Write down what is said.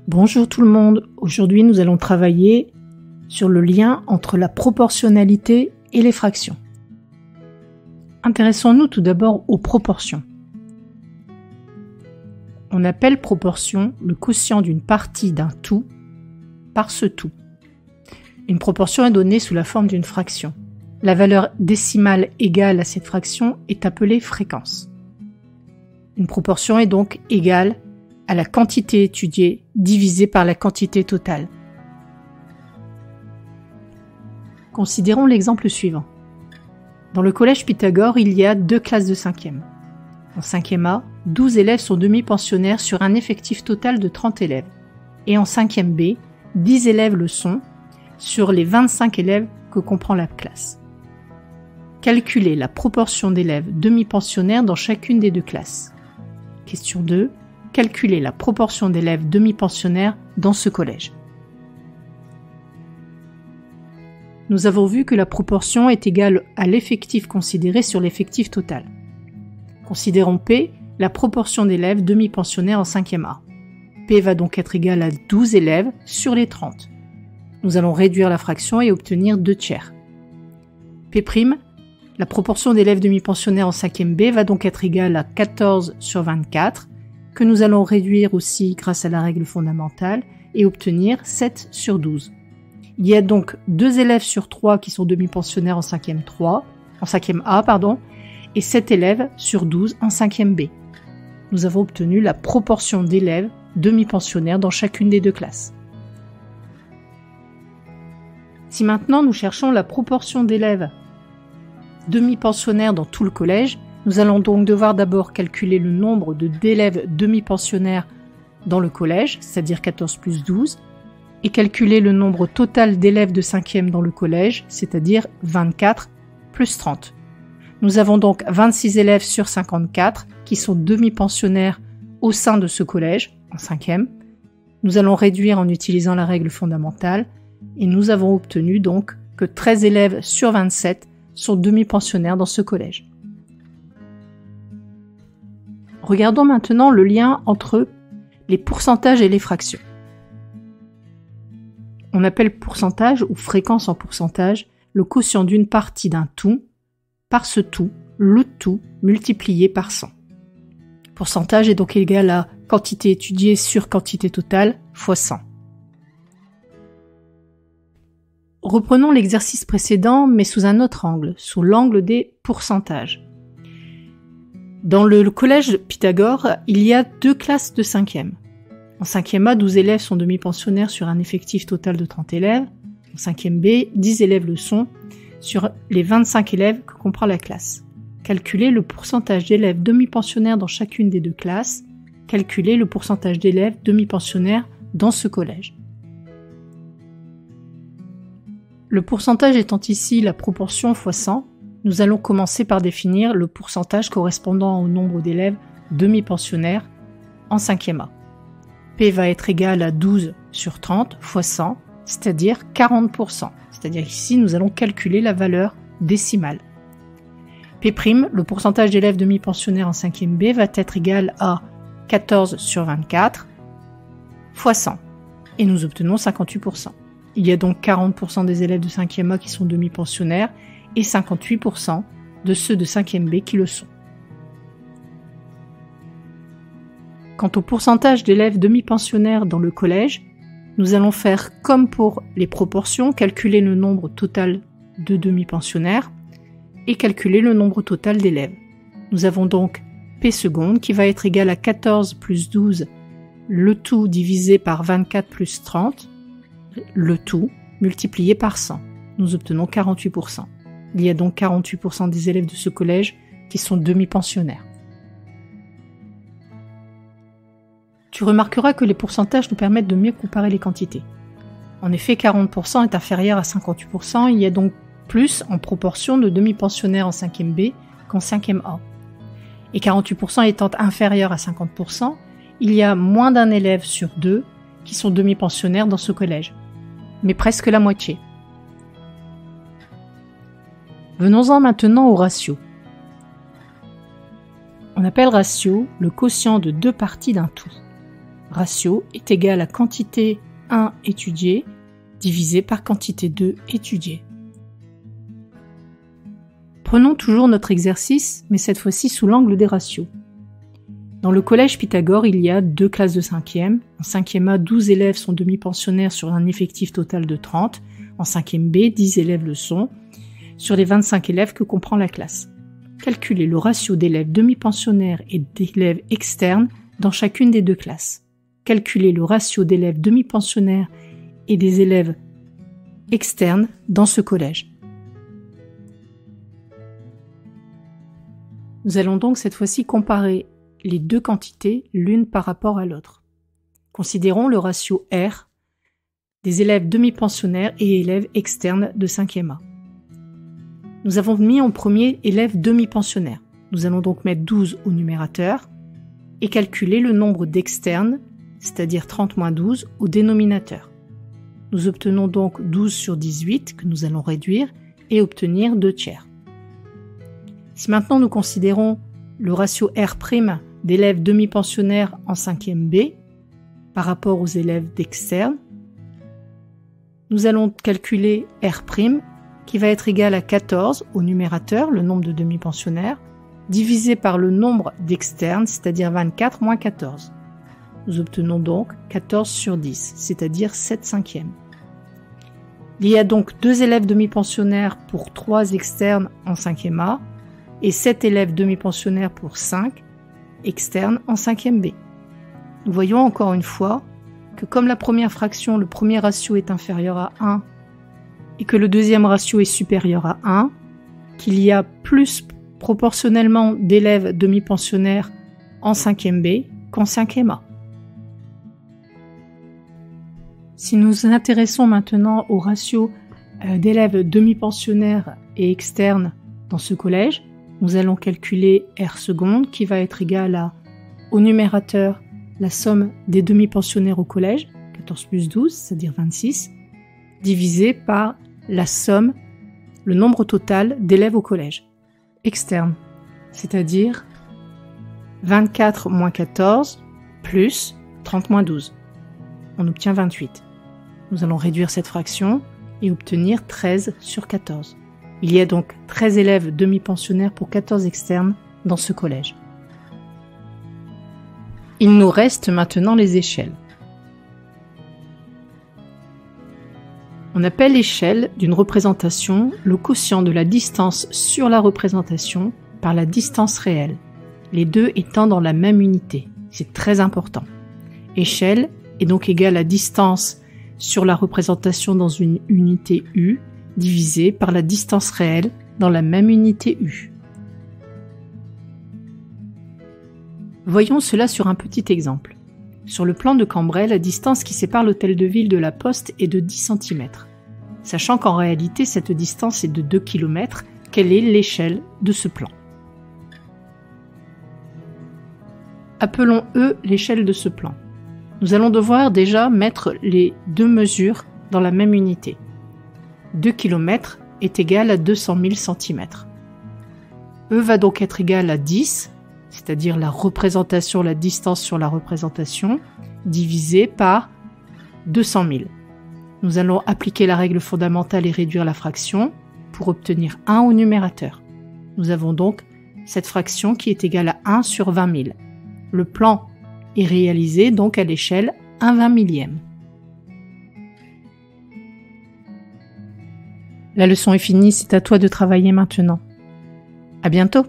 Bonjour tout le monde, aujourd'hui nous allons travailler sur le lien entre la proportionnalité et les fractions. Intéressons-nous tout d'abord aux proportions. On appelle proportion le quotient d'une partie d'un tout par ce tout. Une proportion est donnée sous la forme d'une fraction. La valeur décimale égale à cette fraction est appelée fréquence. Une proportion est donc égale à la quantité étudiée divisée par la quantité totale. Considérons l'exemple suivant. Dans le collège Pythagore, il y a 2 classes de 5e. En 5e A, 12 élèves sont demi-pensionnaires sur un effectif total de 30 élèves. Et en 5e B, 10 élèves le sont sur les 25 élèves que comprend la classe. Calculez la proportion d'élèves demi-pensionnaires dans chacune des 2 classes. Question 2. Calculer la proportion d'élèves demi-pensionnaires dans ce collège. Nous avons vu que la proportion est égale à l'effectif considéré sur l'effectif total. Considérons P, la proportion d'élèves demi-pensionnaires en 5e A. P va donc être égal à 12 élèves sur les 30. Nous allons réduire la fraction et obtenir 2 tiers. P', la proportion d'élèves demi-pensionnaires en 5e B va donc être égale à 14 sur 24, que nous allons réduire aussi grâce à la règle fondamentale et obtenir 7 sur 12. Il y a donc 2 élèves sur 3 qui sont demi-pensionnaires en 5e A, et 7 élèves sur 12 en 5e B. Nous avons obtenu la proportion d'élèves demi-pensionnaires dans chacune des 2 classes. Si maintenant nous cherchons la proportion d'élèves demi-pensionnaires dans tout le collège, nous allons donc devoir d'abord calculer le nombre d'élèves demi-pensionnaires dans le collège, c'est-à-dire 14 plus 12, et calculer le nombre total d'élèves de 5e dans le collège, c'est-à-dire 24 plus 30. Nous avons donc 26 élèves sur 54 qui sont demi-pensionnaires au sein de ce collège, en 5e. Nous allons réduire en utilisant la règle fondamentale, et nous avons obtenu donc que 13 élèves sur 27 sont demi-pensionnaires dans ce collège. Regardons maintenant le lien entre les pourcentages et les fractions. On appelle pourcentage ou fréquence en pourcentage le quotient d'une partie d'un tout par ce tout, le tout multiplié par 100. Pourcentage est donc égal à quantité étudiée sur quantité totale fois 100. Reprenons l'exercice précédent mais sous un autre angle, sous l'angle des pourcentages. Dans le collège Pythagore, il y a 2 classes de 5e. En 5e A, 12 élèves sont demi-pensionnaires sur un effectif total de 30 élèves. En 5e B, 10 élèves le sont sur les 25 élèves que comprend la classe. Calculez le pourcentage d'élèves demi-pensionnaires dans chacune des 2 classes. Calculez le pourcentage d'élèves demi-pensionnaires dans ce collège. Le pourcentage étant ici la proportion fois 100, nous allons commencer par définir le pourcentage correspondant au nombre d'élèves demi-pensionnaires en 5e A. P va être égal à 12 sur 30 fois 100, c'est-à-dire 40%. C'est-à-dire ici, nous allons calculer la valeur décimale. P', le pourcentage d'élèves demi-pensionnaires en 5e B va être égal à 14 sur 24 fois 100. Et nous obtenons 58%. Il y a donc 40% des élèves de 5e A qui sont demi-pensionnaires et 58% de ceux de 5e B qui le sont. Quant au pourcentage d'élèves demi-pensionnaires dans le collège, nous allons faire comme pour les proportions, calculer le nombre total de demi-pensionnaires et calculer le nombre total d'élèves. Nous avons donc P seconde qui va être égal à 14 plus 12, le tout divisé par 24 plus 30, le tout multiplié par 100. Nous obtenons 48%. Il y a donc 48% des élèves de ce collège qui sont demi-pensionnaires. Tu remarqueras que les pourcentages nous permettent de mieux comparer les quantités. En effet, 40% est inférieur à 58%, il y a donc plus en proportion de demi-pensionnaires en 5e B qu'en 5e A. Et 48% étant inférieur à 50%, il y a moins d'un élève sur 2 qui sont demi-pensionnaires dans ce collège, mais presque la moitié. Venons-en maintenant au ratio. On appelle ratio le quotient de 2 parties d'un tout. ratio est égal à quantité 1 étudiée divisé par quantité 2 étudiée. Prenons toujours notre exercice, mais cette fois-ci sous l'angle des ratios. Dans le collège Pythagore, il y a 2 classes de 5e. En 5e A, 12 élèves sont demi-pensionnaires sur un effectif total de 30. En 5e B, 10 élèves le sont, sur les 25 élèves que comprend la classe. Calculez le ratio d'élèves demi-pensionnaires et d'élèves externes dans chacune des 2 classes. Calculez le ratio d'élèves demi-pensionnaires et des élèves externes dans ce collège. Nous allons donc cette fois-ci comparer les 2 quantités l'une par rapport à l'autre. Considérons le ratio R des élèves demi-pensionnaires et élèves externes de 5e A. Nous avons mis en premier élèves demi-pensionnaires. Nous allons donc mettre 12 au numérateur et calculer le nombre d'externes, c'est-à-dire 30 moins 12, au dénominateur. Nous obtenons donc 12 sur 18 que nous allons réduire et obtenir 2 tiers. Si maintenant nous considérons le ratio R' d'élèves demi-pensionnaires en 5e B par rapport aux élèves d'externes, nous allons calculer R' qui va être égal à 14 au numérateur, le nombre de demi-pensionnaires, divisé par le nombre d'externes, c'est-à-dire 24 moins 14. Nous obtenons donc 14 sur 10, c'est-à-dire 7/5. Il y a donc 2 élèves demi-pensionnaires pour 3 externes en 5e A et 7 élèves demi-pensionnaires pour 5 externes en 5e B. Nous voyons encore une fois que comme la première fraction, le premier ratio est inférieur à 1 et que le deuxième ratio est supérieur à 1, qu'il y a plus proportionnellement d'élèves demi-pensionnaires en 5e B qu'en 5e A. Si nous nous intéressons maintenant au ratio d'élèves demi-pensionnaires et externes dans ce collège, nous allons calculer R seconde qui va être égal à, au numérateur, la somme des demi-pensionnaires au collège, 14 plus 12, c'est-à-dire 26, divisé par la somme, le nombre total d'élèves au collège, externe, c'est-à-dire 24 moins 14 plus 30 moins 12. On obtient 28. Nous allons réduire cette fraction et obtenir 13 sur 14. Il y a donc 13 élèves demi-pensionnaires pour 14 externes dans ce collège. Il nous reste maintenant les échelles. On appelle l'échelle d'une représentation le quotient de la distance sur la représentation par la distance réelle, les deux étant dans la même unité. C'est très important. Échelle est donc égale à distance sur la représentation dans une unité U divisé par la distance réelle dans la même unité U. Voyons cela sur un petit exemple. Sur le plan de Cambrai, la distance qui sépare l'hôtel de ville de la Poste est de 10 cm. Sachant qu'en réalité cette distance est de 2 km, quelle est l'échelle de ce plan? Appelons E l'échelle de ce plan. Nous allons devoir déjà mettre les deux mesures dans la même unité. 2 km est égal à 200 000 cm. E va donc être égal à 10, c'est-à-dire la représentation, la distance sur la représentation, divisé par 200 000. Nous allons appliquer la règle fondamentale et réduire la fraction pour obtenir 1 au numérateur. Nous avons donc cette fraction qui est égale à 1 sur 20 000. Le plan est réalisé donc à l'échelle 1/20 millième. La leçon est finie, c'est à toi de travailler maintenant. À bientôt!